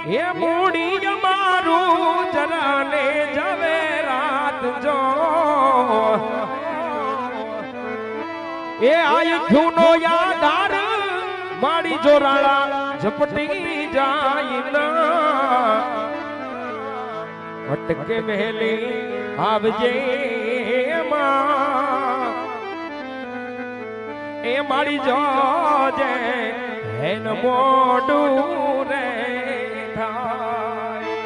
હે મૂડી મારું જરાને જવે રાત જો એ આયખ્યું નો યાદાર મારી જોરાળા ઝપટી જાય ના અટકે વહેલી આવજે માં એ મારી જોજે હેન મોડું રે થાય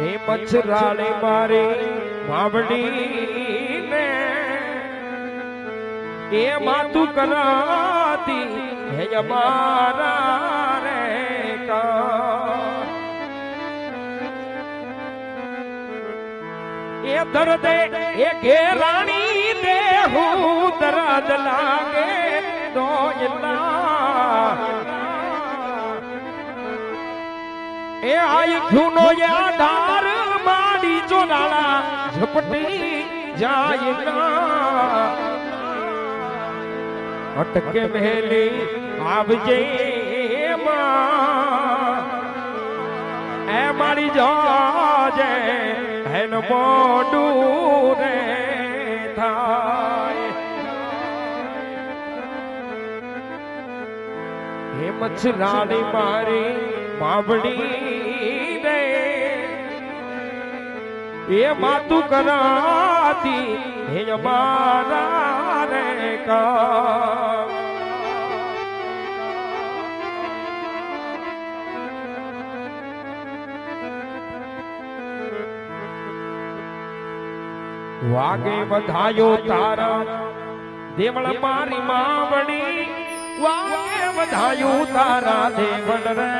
એ મચ્છરાળી મારી માવડી ને એ માતું કરાતી હે અમારા રે કા એ દર્દે એ ઘેરાણી દેહું દર્દ લાગે દોયલા એ આયખ્યું નો યાદાર માડી જોડાળા ઝપટી જાય ના અટકે વહેલી આવજે માં એ મારી જોજે હેન મોડું રે થાય હે મચ્છરાણી મારી માવડી રે એ માતું કરાતી હે અમારા રે કા વાગે વધાયો તારા દેવળ મારી માવડી વાગે વધાયો તારા દેવળ રે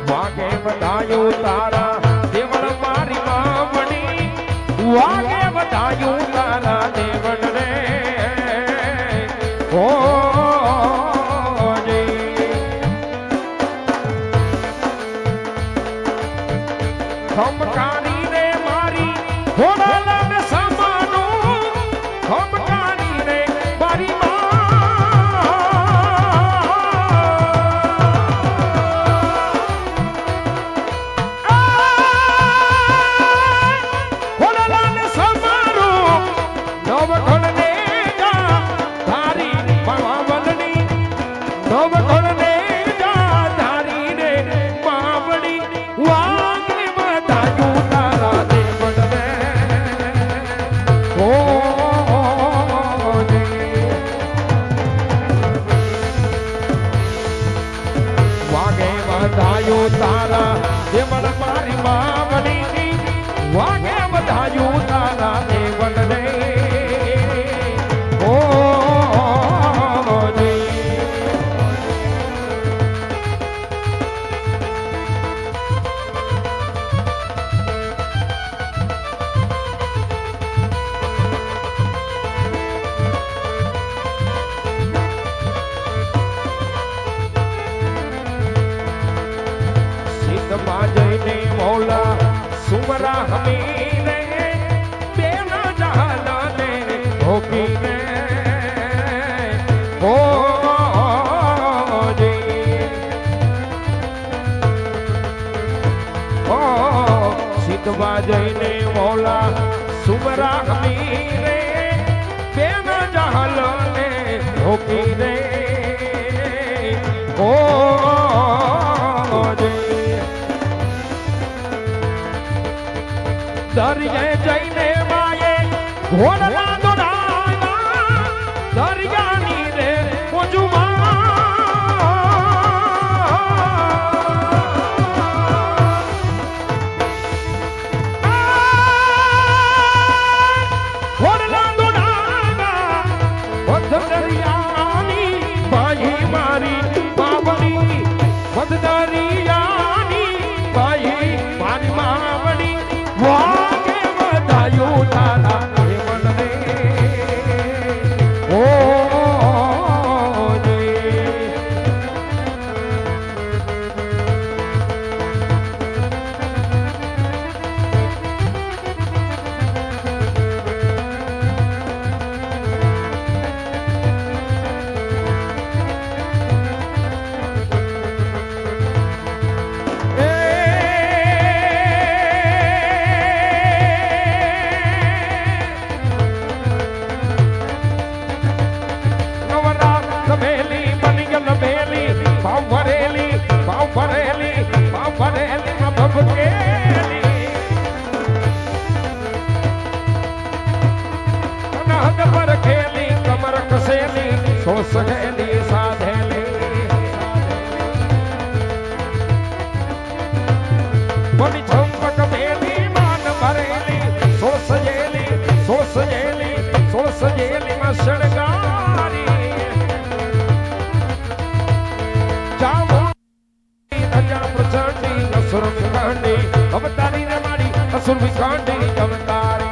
વાગે વધાયો તારા દેવળ મારી માવડી વાગે વધાયો તારા દેવળ રે ઓ ખમકારી રે મારી ઘોડાલાને સામાનું ખમકારી રે મારી વધાયો તારા દેવળ મારી માવડી વાગે વધાયો તારા દેવળ રે ઓ જઈને મૌલા સુમરા હમીને બેના જહાલાને ભોગીને હો સિદ્ધવા જઈને મૌલા સુમરા હમીને બેના જહાલાને ભોગીને હો દરિયે જઈને માયે ઘોડલા દોડાવ્યા દરિયાની રે મોજુમાં ઘોડલા દોડાવ્યા દરિયાની ભાઈ મારી ઝબકેલી હદ પર ખેલી કમર કસેલી સોસ ગેલી સાધેલી બોલી ચંપક બેલી માન ભરેલી સોસ જેલી માં શણગારી જામુંડી ધજા પ્રચંડી અસુર વિકાંડી અવતારી રે મારી અસુર વિકાંડી અવતારી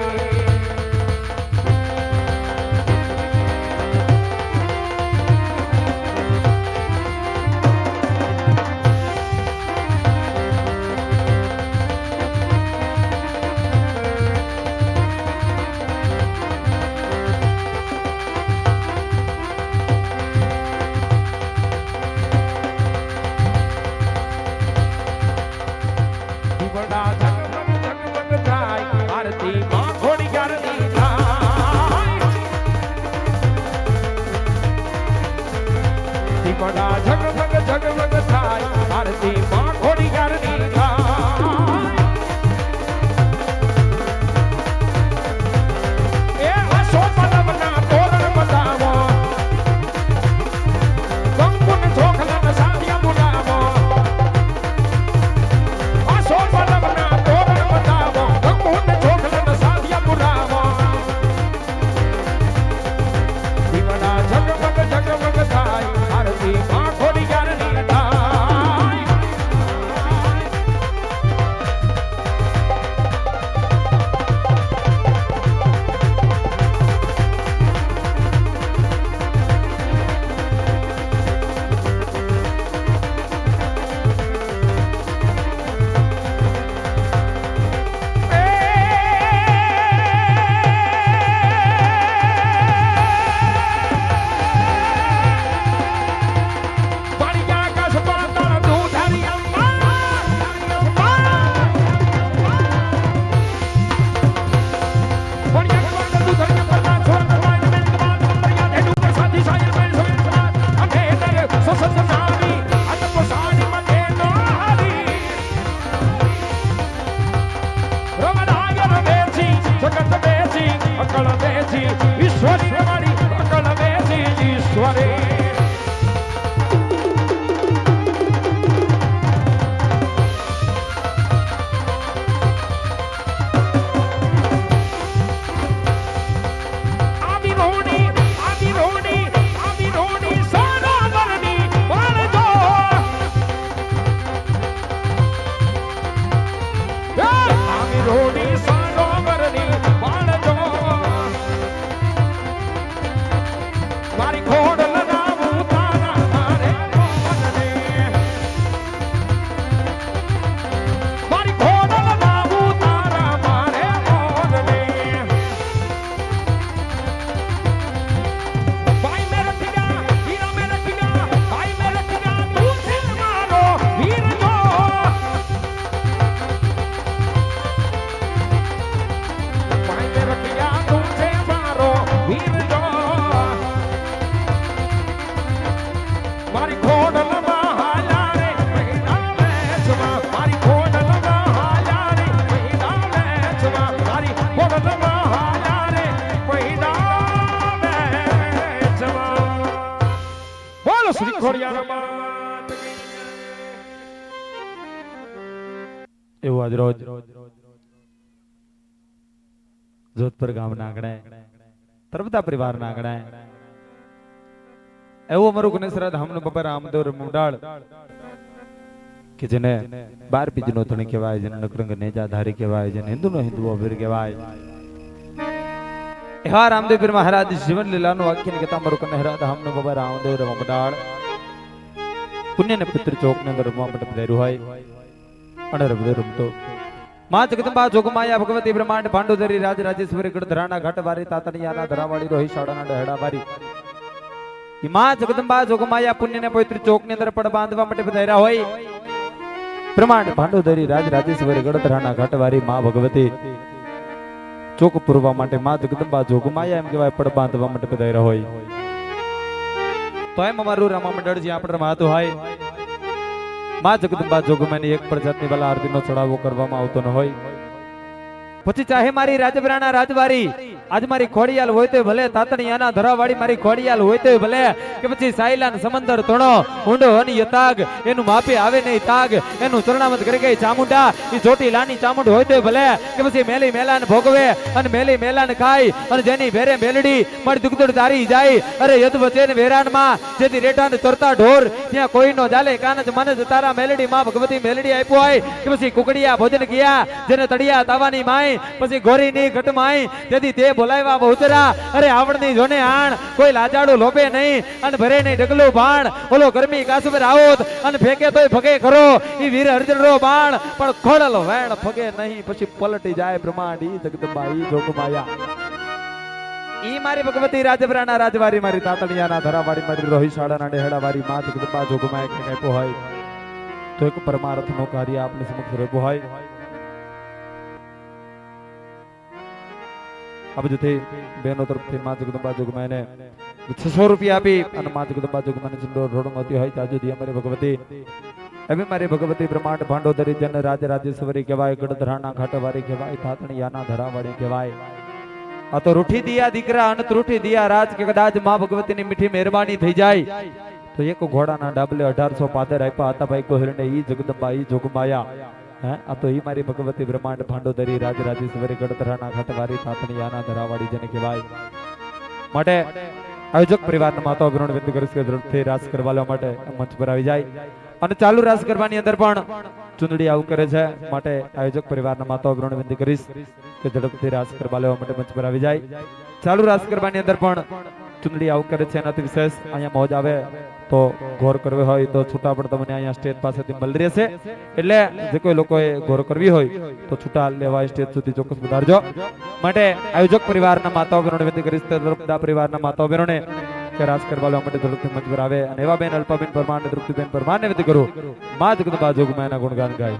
ઝગમગ થાય આરતી માં ખોડિયારની થાય એ આસો પલવના તોરણ બતાવો કંકુન ચોખલા સાડિયા બોલાવો આસો પલવના તોરણ બતાવો કંકુન ચોખલા સાડિયા બોલાવો દીવડા ઝગમગ થાય આરતી માં ખોડિયારની થાય ઈશ્વરી મારી અકળ બેસી ઈશ્વરી એવું આજ રોજ જોધપુર ગામના આંગણે તરબતા પરિવારના આંગણે એવું અમારું ગુનેસરા ધામનું બાબા રામદેવ મુંડાળ કે જેને 12 બીજનો ધણી કહેવાય, જેને નકરંગ નેજાધારી કહેવાય, જેને હિન્દુનો હિન્દુ અભિર કહેવાય, એવા રામદેવ પીર મહારાજ જીવન લીલાનું વાક્ય ને કહેતા અમારું કનેહરા ધામનું બાબા રામદેવ મુંડાળ પુણ્ય ને પિતૃ ચોક ને અંદર રમવા માટે પધાર્યું હોય અને રમતો માં જગદંબા જોગમાયા ભગવતી બ્રહ્માંડ પાંડોદરી રાજ રાજેશ્વરી ગઢધરાના ઘાટવારી તાતણિયાના ધરાવાળી રોહી શાળાના ડહેડાવારી ઈ માં જગદંબા જોગમાયા પુણ્ય ને પવિત્ર ચોક ની અંદર પડ બાંધવા માટે પધાર્યા હોય બ્રહ્માંડ પાંડોદરી રાજ રાજેશ્વરી ગઢધરાના ઘાટવારી માં ભગવતી ચોક પૂરવા માટે માં જગદંબા જોગમાયા એમ કહેવાય પડ બાંધવા માટે પધાર્યા હોય તો એમ અમારું રમા મંડળ જે આપણે રમાતું હોય માં જગદંબા જોગમાની એક પણ જાતની વાલા આરતીનો ચડાવો કરવામાં આવતો ન હોય. પછી ચાહે મારી રાજપરાના રાજવારી આજ મારી ખોડિયાલ હોય તો ભલે, તાતણિયાના ધરાવાળી મારી ખોડિયાલ હોય તો ભલે, કે પછી સાયલાન સમંદર તણો ઊંડો હની યતાગ એનું માપે આવે નહીં તાગ, એનું ચરણામત કરી ગઈ ચામુંડા ઈ ચોટી લાની ચામુંડ હોય તો ભલે, કે પછી મેલી મેલાન ભોગવે અને મેલી મેલાન ખાય અને જેની ભેરે મેલડી મારી દુગદડ તારી જાય. અરે યદ વચેન વેરાનમાં જેથી રેટાને તરતા ઢોર ત્યાં કોઈ નો જાલે કાનજ મનજ તારા મેલડી માં ભગવતી મેલડી આપ્યો હોય. કે પછી કુકડિયા ભોજન ગયા જેને તળિયા તાવાની માય, પછી ગોરીની ઘટમાય તેથી તે બોલાવ્યા બહુચરા. અરે આવડની જોને આણ કોઈ લાજાડું લોભે નહીં અને ભરે નહીં ડગલું બાણ, ઓલો ગરમી કાસબર આવોત અને ફેંકે તોય ફગે ખરો ઈ વીર અર્જુનનો બાણ, પણ ખોડલ વેણ ફગે નહીં પછી પલટી જાય બ્રહ્માંડ ઈ જગદંબા ઈ જોગમાયા. ઈ મારી ભગવતી રાજપરાના રાજવારી મારી તાતણિયાના ધરાવાળી મારી રોહિશાળાના ડેહડાવાળી માં જગદંબા જોગમાયા કે કાપ્યો હોય તો એક પરમાર્થનો કાર્ય આપની સમક્ષ રહ્યો હોય. આ બધું બહેનો તરફથી માં જગદંબા જોગમાયાને 600 રૂપિયા આપી અને માં જગદંબા જોગમાયાને ચંડો રોડમતી હોય ત્યાં સુધી અમારી ભગવતી એવી મારી ભગવતી બ્રહ્માંડ ભાંડોદરી જન રાજ રાજેશ્વરી કહેવાય, ગઢધરાના ઘાટવાળી કહેવાય, તાતણિયાના ધરાવાળી કહેવાય. આ તો રૂઠી દિયા દીકરા અને ત્રુઠી દિયા રાજ કે કદાચ માં ભગવતીની મીઠી મહેરબાની થઈ જાય તો એક ઘોડાના ડાબલે 1800 પાદર આપ્યા હતા ભાઈ કોહરને ઈ જગદંબા ઈ જોગમાયા. આ તો ઈ મારી ભગવતી બ્રહ્માંડ ભાંડોદરી રાજ રાજેશ્વરી ગઢધરાના ઘાટવાળી તાતણિયાના ધરાવાળી જેને કહેવાય. માટે આયોજક પરિવારના માતા બહેનોને વિનંતી કરીશ કે ઝડપથી રાસ કરવા લેવા માટે મંચ પર આવી જાય અને ચાલુ રાસ ગરબાની અંદર પણ ચુંદડી આવું કરે છે. માટે આયોજક પરિવારના માતા બહેનોને વિનંતી કરીશ કે ઝડપથી રાસ કરવા લેવા માટે મંચ પર આવી જાય. ચાલુ રાસ ગરબાની અંદર પણ ચુંદડી આવું કરે છે. એનાથી વિશેષ અહીંયા મોજ આવે તો ઘોર કરવી હોય તો છૂટા પણ તમને અહીંયા સ્ટેજ પાસેથી મળી રહેશે. એટલે જે કોઈ લોકોએ ઘોર કરવી હોય તો છૂટા લેવા સ્ટેજ સુધી ચોક્કસ વધારજો. માટે આયોજક પરિવારના માતાઓ બહેનોને વિનંતી કરીશ બધા પરિવારના માતાઓ બહેનોને કે રાસ કરવા લેવા માટે ઝડપથી મંચ પર આવે અને એવા બેન અલ્પાબેન પરમાર અને તૃપ્તિબેન પરમારને વિનંતી કરું માં જગદંબા જોગમાયાના ગુણગાન ગાય.